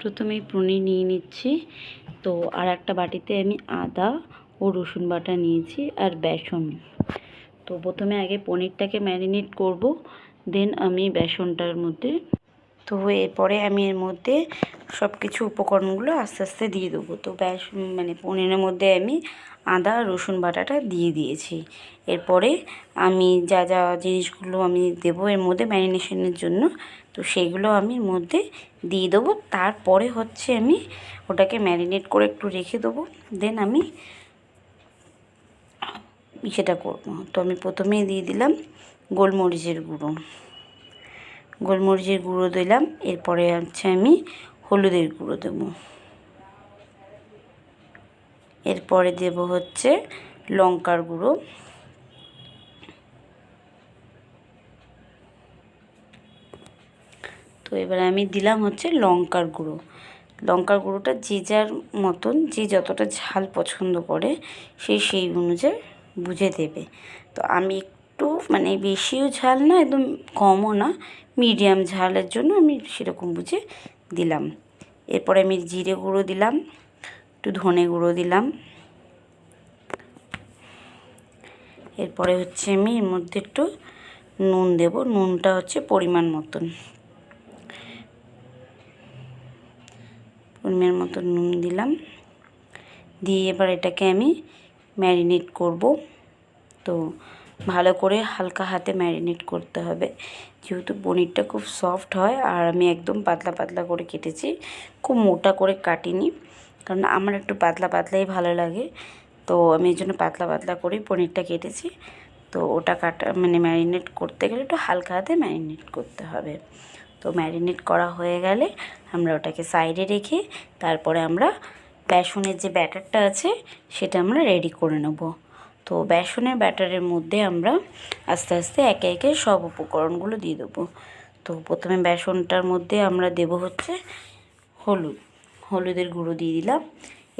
প্রথমেই পনির নিয়ে নিচ্ছি। তো আর একটা বাটিতে আমি আদা ও রসুন বাটা নিয়েছি আর বেসন। তো প্রথমে আগে পনিরটাকে ম্যারিনেট করব, দেন আমি বেসনটার মধ্যে, তো এরপরে আমি এর মধ্যে সব কিছু উপকরণগুলো আস্তে আস্তে দিয়ে দেবো। তো পনিরের মধ্যে আমি আদা রসুন বাটাটা দিয়ে দিয়েছি। এরপরে আমি যা যা জিনিসগুলো আমি দেবো এর মধ্যে ম্যারিনেশনের জন্য, তো সেইগুলো আমি এর মধ্যে দিয়ে দেবো। তারপরে হচ্ছে আমি ওটাকে ম্যারিনেট করে একটু রেখে দেবো, দেন আমি সেটা করবো। তো আমি প্রথমেই দিয়ে দিলাম গোলমরিচের গুঁড়ো দিলাম। এরপরে হচ্ছে আমি হলুদের গুঁড়ো দেবো। এরপরে দেব হচ্ছে লঙ্কার গুঁড়ো। তো এবারে আমি দিলাম হচ্ছে লঙ্কার গুঁড়োটা যে যার মতন, যে যতটা ঝাল পছন্দ করে সেই অনুযায়ী বুঝে দেবে। তো আমি একটু বেশিও ঝাল না, একদম কমও না, মিডিয়াম ঝালের জন্য আমি সেরকম বুঝে দিলাম। এরপরে আমি জিরে গুঁড়ো দিলাম, একটু ধনে গুঁড়ো দিলাম। এরপরে হচ্ছে আমি এর মধ্যে একটু নুন দেব, নুনটা হচ্ছে পরিমাণ মতন নুন দিলাম। দিয়ে এবার এটাকে আমি ম্যারিনেট করব। তো ভালো করে হালকা হাতে ম্যারিনেট করতে হবে, যেহেতু পনিরটা খুব সফট হয়। আর আমি একদম পাতলা পাতলা করে কেটেছি, খুব মোটা করে কাটিনি, কারণ আমার একটু পাতলা পাতলাই ভালো লাগে। তো আমি এই জন্য পাতলা পাতলা করেই পনিরটা কেটেছি। তো ওটা ম্যারিনেট করতে গেলে একটু হালকা হাতে ম্যারিনেট করতে হবে। তো ম্যারিনেট করা হয়ে গেলে আমরা ওটাকে সাইডে রেখে তারপরে আমরা বেসনের যে ব্যাটারটা আছে সেটা আমরা রেডি করে নেব। তো বেসনের ব্যাটারের মধ্যে আমরা আস্তে আস্তে একে একে সব উপকরণগুলো দিয়ে দেবো। তো প্রথমে বেসনটার মধ্যে আমরা দেব হচ্ছে হলুদের গুঁড়ো দিয়ে দিলাম।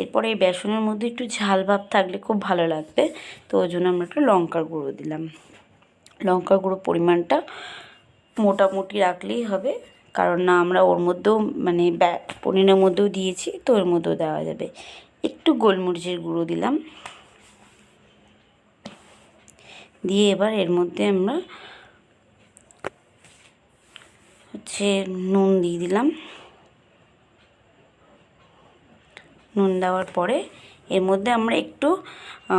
এরপরে এই বেসনের মধ্যে একটু ঝাল ভাব থাকলে খুব ভালো লাগবে, তো ওই জন্য আমরা একটু লঙ্কার গুঁড়ো দিলাম। লঙ্কার গুঁড়ো পরিমাণটা মোটামুটি রাখলেই হবে, কারণ না আমরা ওর মধ্যেও পনিরের মধ্যেও দিয়েছি, তো ওর মধ্যেও দেওয়া যাবে। একটু গোলমরিচের গুঁড়ো দিলাম, দিয়ে এবার এর মধ্যে আমরা হচ্ছে নুন দিয়ে দিলাম। নুন দেওয়ার পরে এর মধ্যে আমরা একটু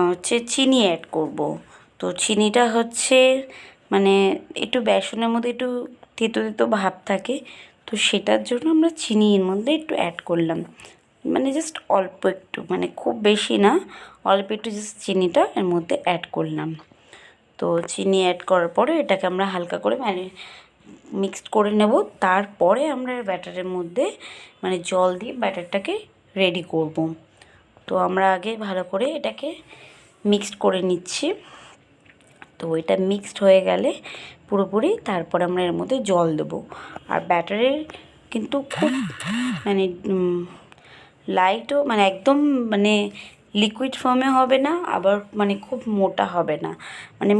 হচ্ছে চিনি অ্যাড করব। তো চিনিটা হচ্ছে একটু বেসনের মধ্যে একটু তেতো তেতো ভাব থাকে, তো সেটার জন্য আমরা চিনি এর মধ্যে একটু অ্যাড করলাম, জাস্ট অল্প একটু, খুব বেশি না, অল্প একটু জাস্ট চিনিটা এর মধ্যে অ্যাড করলাম। তো চিনি অ্যাড করার পরে এটাকে আমরা হালকা করে মিক্সড করে নেব। তারপরে আমরা ব্যাটারের মধ্যে জল দিয়ে ব্যাটারটাকে রেডি করব। তো আমরা আগে ভালো করে এটাকে মিক্সড করে নিচ্ছি। তো এটা মিক্সড হয়ে গেলে পুরোপুরি, তারপরে আমরা এর মধ্যে জল দেবো। আর ব্যাটারের কিন্তু খুব লাইটও একদম লিকুইড ফর্মে হবে না, আবার খুব মোটা হবে না,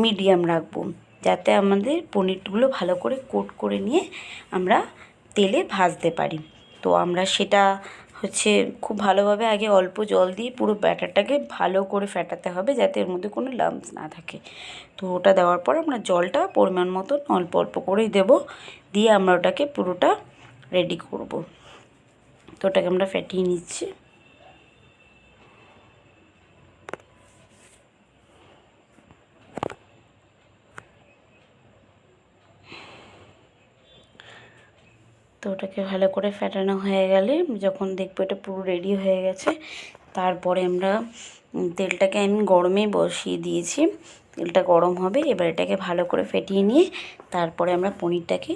মিডিয়াম রাখবো, যাতে আমাদের পনিরগুলো ভালো করে কোট করে নিয়ে আমরা তেলে ভাজতে পারি। তো আমরা সেটা হচ্ছে খুব ভালোভাবে আগে অল্প জল দিয়ে পুরো ব্যাটারটাকে ভালো করে ফেটাতে হবে, যাতে এর মধ্যে কোনো লাম্পস না থাকে। তো ওটা দেওয়ার পর আমরা জলটা পরিমাণ মতন অল্প অল্প করেই দেব, দিয়ে আমরা ওটাকে পুরোটা রেডি করব। তো ওটাকে আমরা ফেটিয়ে নিচ্ছি। তো ওটাকে ভালো করে ফেটানো হয়ে গেলে, যখন দেখবো এটা পুরো রেডি হয়ে গেছে, তারপরে আমরা তেলটাকে আমি গরমে বসিয়ে দিয়েছি, তেলটা গরম হবে। এবার এটাকে ভালো করে ফেটিয়ে নিয়ে তারপরে আমরা পনিরটাকে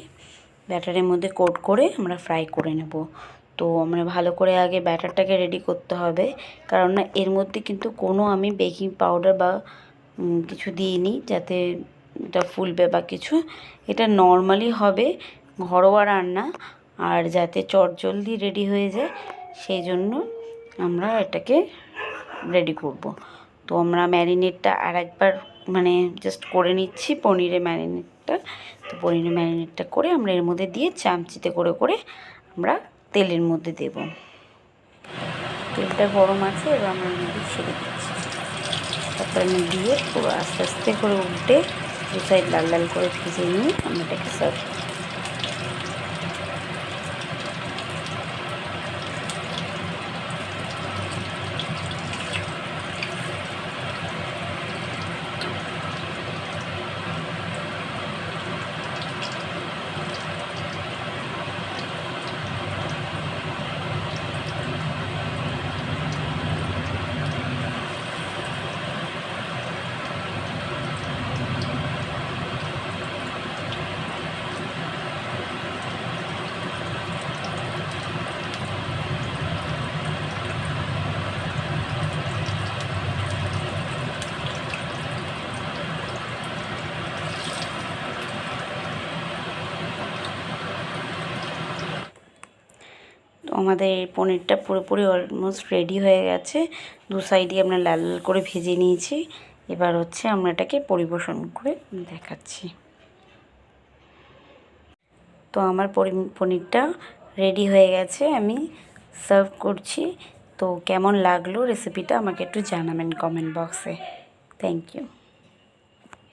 ব্যাটারের মধ্যে কোট করে আমরা ফ্রাই করে নেব। তো আমরা ভালো করে আগে ব্যাটারটাকে রেডি করতে হবে, কারণ না এর মধ্যে কিন্তু কোনো আমি বেকিং পাউডার বা কিছু দিইনি যাতে এটা ফুলবে বা কিছু। এটা নর্মালি হবে, ঘরোয়া রান্না, আর যাতে চটজলদি রেডি হয়ে যায় সেই জন্য আমরা এটাকে রেডি করব। তো আমরা ম্যারিনেটটা আর একবার জাস্ট করে নিচ্ছি পনিরের ম্যারিনেটটা। তো পনিরের ম্যারিনেটটা করে আমরা এর মধ্যে দিয়ে চামচিতে করে করে আমরা তেলের মধ্যে দেব। তেলটা গরম আছে, এবার আমরা মধ্যে ছেড়ে দিচ্ছি। তারপর আমি দিয়ে পুরো আস্তে আস্তে করে উল্টে দু সাইড লাল লাল করে ভেজে নিয়ে আমরা এটাকে সার্ভ করি। তো আমাদের পনিরটা পুরোপুরি অলমোস্ট রেডি হয়ে গেছে। দু সাইডে আমরা লাল লাল করে ভেজে নিয়েছি। এবার হচ্ছে আমরা এটাকে পরিবেশন করে দেখাচ্ছি। তো আমার পনিরটা রেডি হয়ে গেছে, আমি সার্ভ করছি। তো কেমন লাগলো রেসিপিটা আমাকে একটু জানাবেন কমেন্ট বক্সে। Thank you.